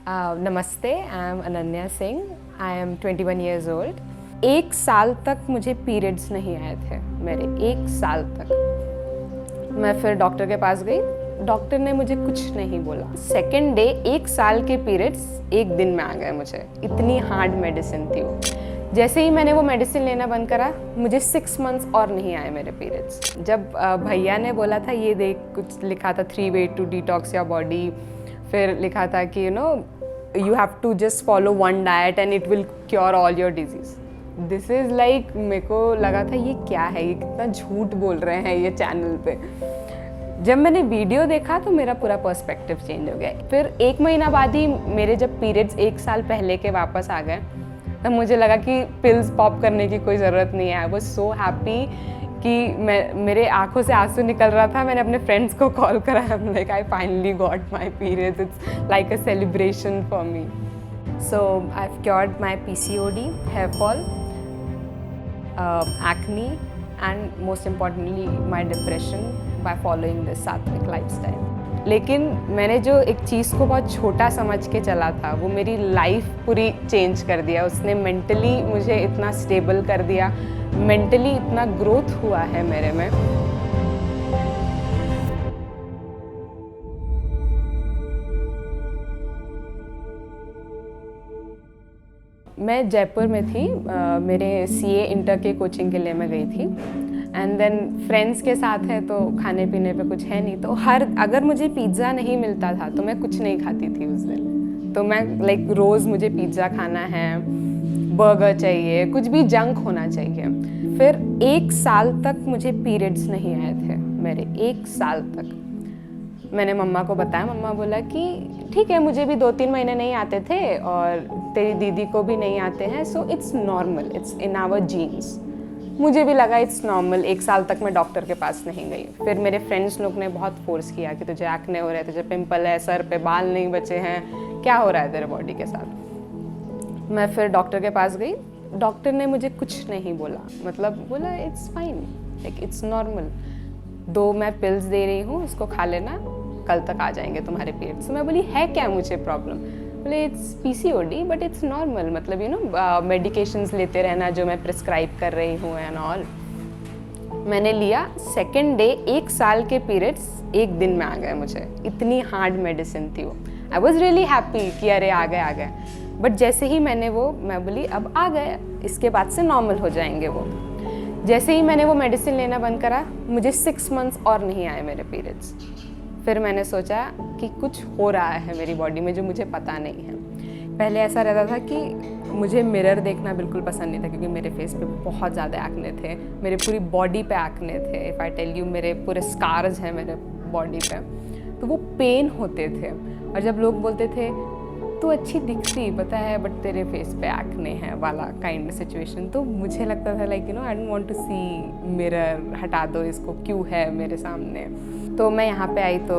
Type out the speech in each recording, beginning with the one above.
नमस्ते, I am Ananya Singh. I am 21 years old. 1 साल तक मुझे पीरियड्स नहीं आए थे मेरे, 1 साल तक। मैं फिर डॉक्टर के पास गई, डॉक्टर ने मुझे कुछ नहीं बोला। सेकेंड डे 1 साल के पीरियड्स 1 दिन में आ गए मुझे, इतनी हार्ड मेडिसिन थी वो। जैसे ही मैंने वो मेडिसिन लेना बंद करा, मुझे 6 मंथ्स और नहीं आए मेरे पीरियड्स। जब भैया ने बोला था ये देख, कुछ लिखा था 3 way to detox your body, फिर लिखा था कि you have to just follow one diet and it will cure all your disease. This is like, मेरे को लगा था ये क्या है, ये कितना झूठ बोल रहे हैं ये चैनल पे। जब मैंने वीडियो देखा तो मेरा पूरा पर्सपेक्टिव चेंज हो गया। फिर 1 महीना बाद ही मेरे जब पीरियड्स 1 साल पहले के वापस आ गए, तब मुझे लगा कि पिल्स पॉप करने की कोई ज़रूरत नहीं है। आई वॉज सो हैप्पी कि मेरे आंखों से आंसू निकल रहा था। मैंने अपने फ्रेंड्स को कॉल करा, like I finally got my periods, it's like a celebration for me. So I have cured my PCOD, hair fall, acne and most importantly my depression by following this सात्विक lifestyle. लेकिन मैंने जो एक चीज़ को बहुत छोटा समझ के चला था, वो मेरी लाइफ पूरी चेंज कर दिया। उसने मेंटली मुझे इतना स्टेबल कर दिया, मेंटली इतना ग्रोथ हुआ है मेरे में। मैं जयपुर में थी, मेरे CA इंटर के कोचिंग के लिए मैं गई थी। एंड देन फ्रेंड्स के साथ है तो खाने पीने पे कुछ है नहीं, तो अगर मुझे पिज़्ज़ा नहीं मिलता था तो मैं कुछ नहीं खाती थी उस दिन। तो मैं लाइक रोज़ मुझे पिज़्ज़ा खाना है, बर्गर चाहिए, कुछ भी जंक होना चाहिए। फिर 1 साल तक मुझे पीरियड्स नहीं आए थे मेरे, 1 साल तक। मैंने मम्मा को बताया, मम्मा बोला कि ठीक है, मुझे भी 2-3 महीने नहीं आते थे और तेरी दीदी को भी नहीं आते हैं, so it's normal, it's in our genes. मुझे भी लगा इट्स नॉर्मल। 1 साल तक मैं डॉक्टर के पास नहीं गई। फिर मेरे फ्रेंड्स लोग ने बहुत फोर्स किया कि तुझे एक्ने हो रहे हैं, तुझे पिंपल है, सर पे बाल नहीं बचे हैं, क्या हो रहा है तेरे बॉडी के साथ। मैं फिर डॉक्टर के पास गई, डॉक्टर ने मुझे कुछ नहीं बोला, मतलब बोला it's fine, like it's normal. 2 मैं पिल्स दे रही हूँ, उसको खा लेना, कल तक आ जाएंगे तुम्हारे पीरियड्स। तो मैं बोली है क्या मुझे प्रॉब्लम? बोले it's PCOD but it's normal, मतलब मेडिकेशंस लेते रहना जो मैं प्रिस्क्राइब कर रही हूँ एंड ऑल। मैंने लिया, सेकेंड डे 1 साल के पीरियड्स 1 दिन में आ गए मुझे, इतनी हार्ड मेडिसिन थी वो। आई वॉज रियली हैप्पी कि अरे आ गए। बट जैसे ही मैंने मैं बोली अब आ गए, इसके बाद से नॉर्मल हो जाएंगे वो। जैसे ही मैंने वो मेडिसिन लेना बंद करा, मुझे 6 मंथ्स और नहीं आए मेरे पीरियड्स। फिर मैंने सोचा कि कुछ हो रहा है मेरी बॉडी में जो मुझे पता नहीं है। पहले ऐसा रहता था कि मुझे मिरर देखना बिल्कुल पसंद नहीं था, क्योंकि मेरे फेस पे बहुत ज़्यादा एक्ने थे, मेरे पूरी बॉडी पे एक्ने थे। इफ़ आई टेल यू, मेरे पूरे स्कार्स हैं मेरे बॉडी पे, तो वो पेन होते थे। और जब लोग बोलते थे तू अच्छी दिखती, पता है, बट तेरे फेस पे एक्ने है वाला काइंड सिचुएशन, तो मुझे लगता था like I don't want to see mirror, हटा दो इसको, क्यों है मेरे सामने। तो मैं यहाँ पे आई तो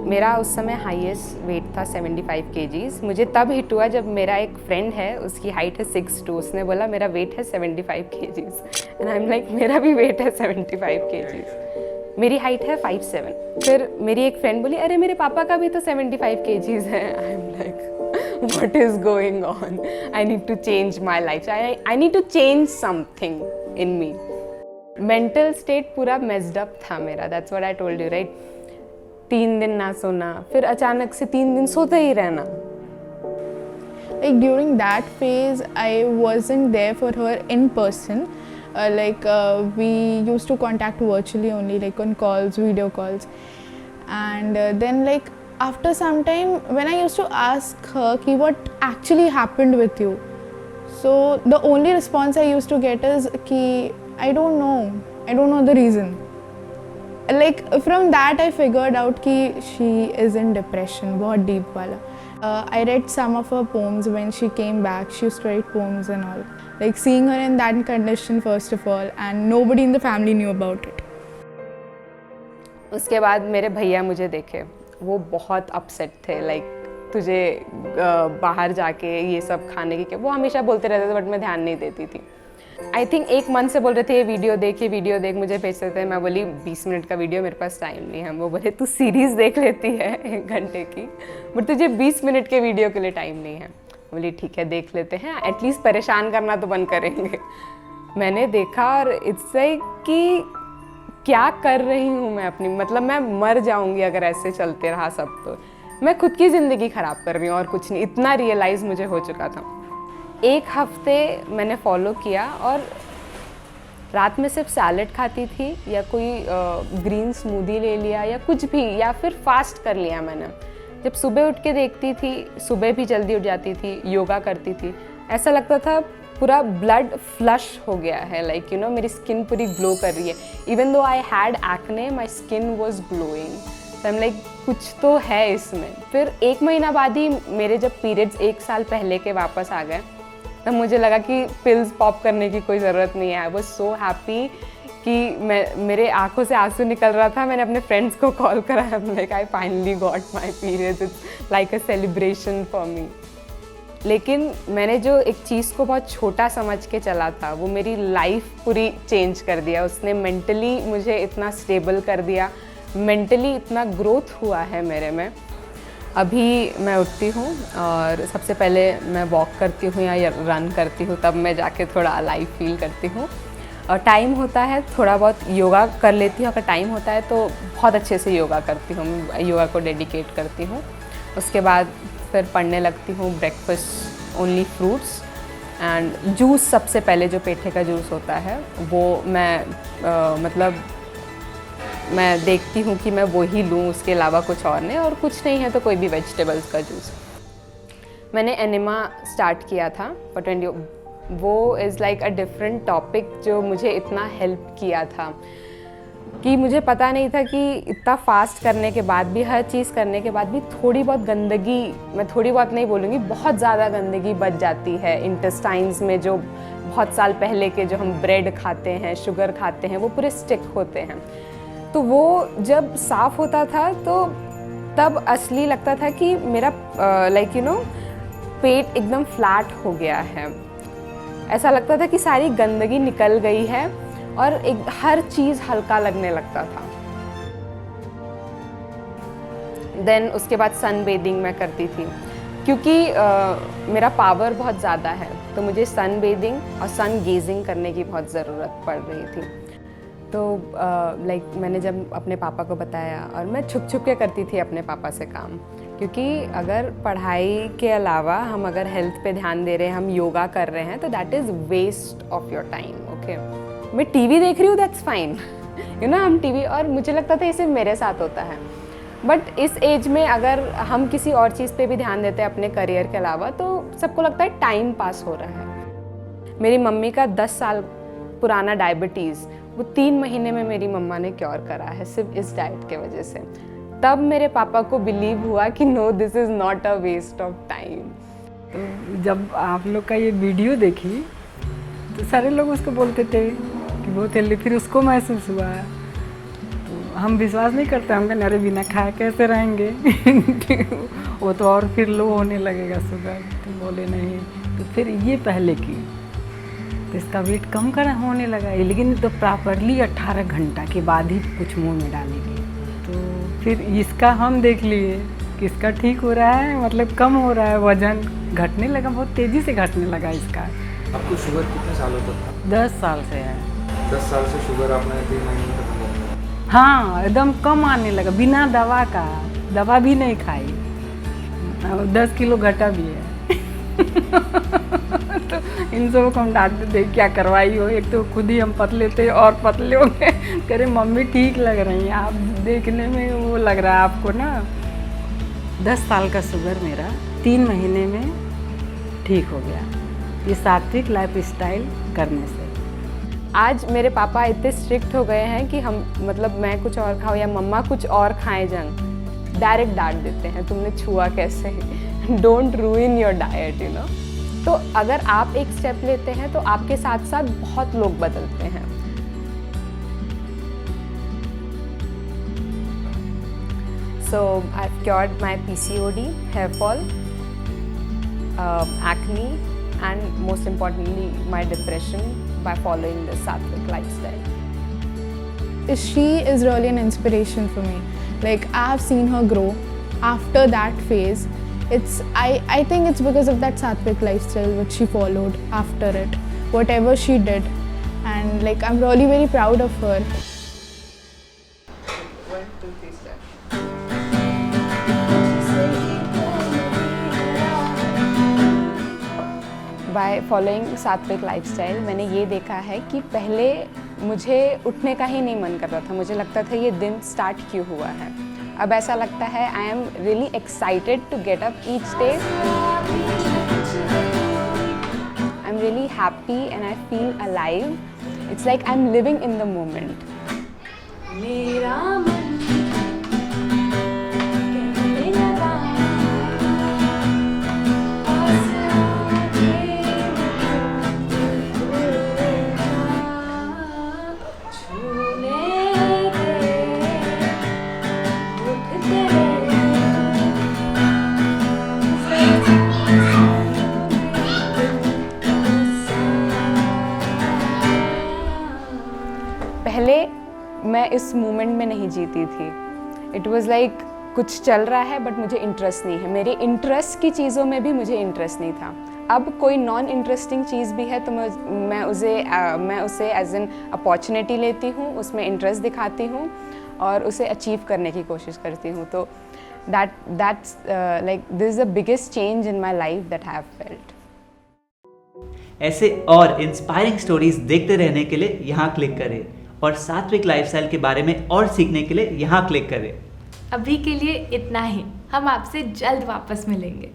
मेरा उस समय हाईएस्ट वेट था 75 kgs। मुझे तब हिट हुआ जब मेरा एक फ्रेंड है, उसकी हाइट है 6'2", उसने बोला मेरा वेट है 75 kgs and I am like मेरा भी वेट है 75 kgs, मेरी हाइट है 5'7". फिर मेरी एक फ्रेंड बोली अरे मेरे पापा का भी तो 75 kgs है। I am like what is going on? I need to change my life. I need to change something in me. Mental state पूरा messed up था मेरा, that's what I told you, right? 3 दिन ना सोना, फिर अचानक से 3 दिन सोते ही रहना। Like during that phase, I wasn't there for her in person. We used to contact virtually only, like on calls, video calls, and then like after some time, when I used to ask her ki what actually happened with you, so the only response I used to get is ki I don't know the reason. Like from that I figured out ki she is in depression, बहुत deep वाला. I read some of her poems when she came back. She used to write poems and all. Like seeing her in that condition first of all, and nobody in the family knew about it. उसके बाद मेरे भैया मुझे देखे, वो बहुत upset थे, like तुझे बाहर जाके ये सब खाने की, वो हमेशा बोलते रहते थे बट मैं ध्यान नहीं देती थी। आई थिंक 1 मंथ से बोल रहे थे ये वीडियो देख मुझे भेजते थे। मैं बोली 20 मिनट का वीडियो मेरे पास टाइम नहीं है। वो बोले तू सीरीज़ देख लेती है 1 घंटे की, बट तुझे 20 मिनट के वीडियो के लिए टाइम नहीं है। बोली ठीक है देख लेते हैं, एटलीस्ट परेशान करना तो बंद करेंगे। मैंने देखा और इट्स लाइक कि क्या कर रही हूँ मैं अपनी, मतलब मैं मर जाऊँगी अगर ऐसे चलते रहा सब तो। मैं खुद की ज़िंदगी ख़राब कर रही हूँ और कुछ नहीं, इतना रियलाइज़ मुझे हो चुका था। 1 हफ्ते मैंने फॉलो किया और रात में सिर्फ सैलेड खाती थी या कोई ग्रीन स्मूदी ले लिया या कुछ भी, या फिर फास्ट कर लिया मैंने। जब सुबह उठ के देखती थी, सुबह भी जल्दी उठ जाती थी, योगा करती थी, ऐसा लगता था पूरा ब्लड फ्लश हो गया है, लाइक यू नो मेरी स्किन पूरी ग्लो कर रही है। Even though I had acne, my skin was glowing. तो I'm like, कुछ तो है इसमें। फिर 1 महीना बाद ही मेरे जब पीरियड्स 1 साल पहले के वापस आ गए, तब मुझे लगा कि पिल्स पॉप करने की कोई ज़रूरत नहीं है। आई वॉज सो हैप्पी कि मेरे आंखों से आंसू निकल रहा था। मैंने अपने फ्रेंड्स को कॉल करा, like I finally got my periods, it's like a celebration for मी। लेकिन मैंने जो एक चीज़ को बहुत छोटा समझ के चला था, वो मेरी लाइफ पूरी चेंज कर दिया। उसने मेंटली मुझे इतना स्टेबल कर दिया, मेंटली इतना ग्रोथ हुआ है मेरे में। अभी मैं उठती हूँ और सबसे पहले मैं वॉक करती हूँ या रन करती हूँ, तब मैं जाके थोड़ा अलाइव फील करती हूँ। और टाइम होता है थोड़ा बहुत योगा कर लेती हूँ, अगर टाइम होता है तो बहुत अच्छे से योगा करती हूँ, योगा को डेडिकेट करती हूँ। उसके बाद फिर पढ़ने लगती हूँ, breakfast only fruits and juice. सबसे पहले जो पेठे का जूस होता है वो मैं मैं देखती हूँ कि मैं वो ही लूँ, उसके अलावा कुछ और नहीं, और कुछ नहीं है तो कोई भी वेजिटेबल्स का जूस। मैंने एनिमा स्टार्ट किया था बट वो is like a different topic जो मुझे इतना हेल्प किया था कि मुझे पता नहीं था कि इतना फास्ट करने के बाद भी, हर चीज़ करने के बाद भी थोड़ी बहुत गंदगी, मैं थोड़ी बहुत नहीं बोलूँगी, बहुत ज़्यादा गंदगी बच जाती है इंटेस्टाइन्स में। जो बहुत साल पहले के जो हम ब्रेड खाते हैं, शुगर खाते हैं, वो पूरे स्टिक होते हैं। तो वो जब साफ़ होता था तो तब असली लगता था कि मेरा लाइक यू नो पेट एकदम फ्लैट हो गया है। ऐसा लगता था कि सारी गंदगी निकल गई है और हर चीज़ हल्का लगने लगता था। देन उसके बाद सन बेदिंग मैं करती थी क्योंकि मेरा पावर बहुत ज़्यादा है, तो मुझे सन बेदिंग और सन गेजिंग करने की बहुत ज़रूरत पड़ रही थी। तो लाइक मैंने जब अपने पापा को बताया, और मैं छुप छुप के करती थी अपने पापा से काम, क्योंकि अगर पढ़ाई के अलावा हम अगर हेल्थ पे ध्यान दे रहे हैं, हम योगा कर रहे हैं, तो that is waste of your time. Okay, मैं टीवी देख रही हूँ, दैट्स फाइन, यू नो, हम टीवी, और मुझे लगता था इसे मेरे साथ होता है। बट इस एज में अगर हम किसी और चीज़ पे भी ध्यान देते हैं अपने करियर के अलावा, तो सबको लगता है टाइम पास हो रहा है। मेरी मम्मी का 10 साल पुराना डायबिटीज़, वो 3 महीने में मेरी मम्मा ने क्योर करा है, सिर्फ इस डाइट के वजह से। तब मेरे पापा को बिलीव हुआ कि no, this is not a waste of time. तो जब आप लोग का ये वीडियो देखी तो सारे लोग उसको बोलते थे कि बहुत हेल्दी, फिर उसको महसूस हुआ। तो हम विश्वास नहीं करते, हम कहते अरे बिना खाए कैसे रहेंगे वो तो और फिर लो होने लगेगा शुगर। तो बोले नहीं, तो फिर ये पहले की, तो इसका वेट कम कर होने लगा है, लेकिन तो प्रॉपरली 18 घंटा के बाद ही कुछ मुंह में डालेंगे। तो फिर इसका हम देख लिए कि इसका ठीक हो रहा है, मतलब कम हो रहा है, वजन घटने लगा, बहुत तेज़ी से घटने लगा इसका। आपको शुगर कितने सालों तक था? 10 साल से है। 10 साल से शुगर आपने 3 महीने में खत्म हो गया? हाँ, एकदम कम आने लगा, बिना दवा का, दवा भी नहीं खाई, 10 किलो घटा भी है तो इन सबको हम डांटते थे, क्या करवाई हो, एक तो खुद ही हम पतले थे और पतले हो गए। कह रहे मम्मी ठीक लग रही हैं आप, देखने में वो लग रहा है आपको ना। 10 साल का शुगर मेरा 3 महीने में ठीक हो गया, ये सात्विक लाइफ स्टाइल करने से। आज मेरे पापा इतने स्ट्रिक्ट हो गए हैं कि हम, मतलब मैं कुछ और खाऊं या मम्मा कुछ और खाएं, जंक डायरेक्ट डांट देते हैं, तुमने छुआ कैसे, don't रूइन your diet, you know. तो अगर आप एक स्टेप लेते हैं तो आपके साथ साथ बहुत लोग बदलते हैं। So I've cured my PCOD, hair fall, acne, and most importantly my depression by following this Sattvic lifestyle. She is really an inspiration for me. Like, I have seen her grow after that phase. I think it's because of that Sattvic lifestyle which she followed after it, whatever she did, and like I'm really very proud of her. By following Sattvic lifestyle मैंने ये देखा है कि पहले मुझे उठने का ही नहीं मन कर रहा था, मुझे लगता था ये दिन स्टार्ट क्यों हुआ है। अब ऐसा लगता है I am really excited to get up each day, I am really happy and I feel alive, it's like I am living in the moment. पहले मैं इस मोमेंट में नहीं जीती थी, इट वॉज़ लाइक कुछ चल रहा है बट मुझे इंटरेस्ट नहीं है, मेरे इंटरेस्ट की चीज़ों में भी मुझे इंटरेस्ट नहीं था। अब कोई नॉन इंटरेस्टिंग चीज़ भी है तो मैं उसे एज एन अपॉर्चुनिटी लेती हूँ, उसमें इंटरेस्ट दिखाती हूँ और उसे अचीव करने की कोशिश करती हूँ। तो that's like this is the biggest change in my life that I have felt. ऐसे और इंस्पायरिंग स्टोरीज देखते रहने के लिए यहाँ क्लिक करें और सात्विक लाइफस्टाइल के बारे में और सीखने के लिए यहाँ क्लिक करें। अभी के लिए इतना ही, हम आपसे जल्द वापस मिलेंगे।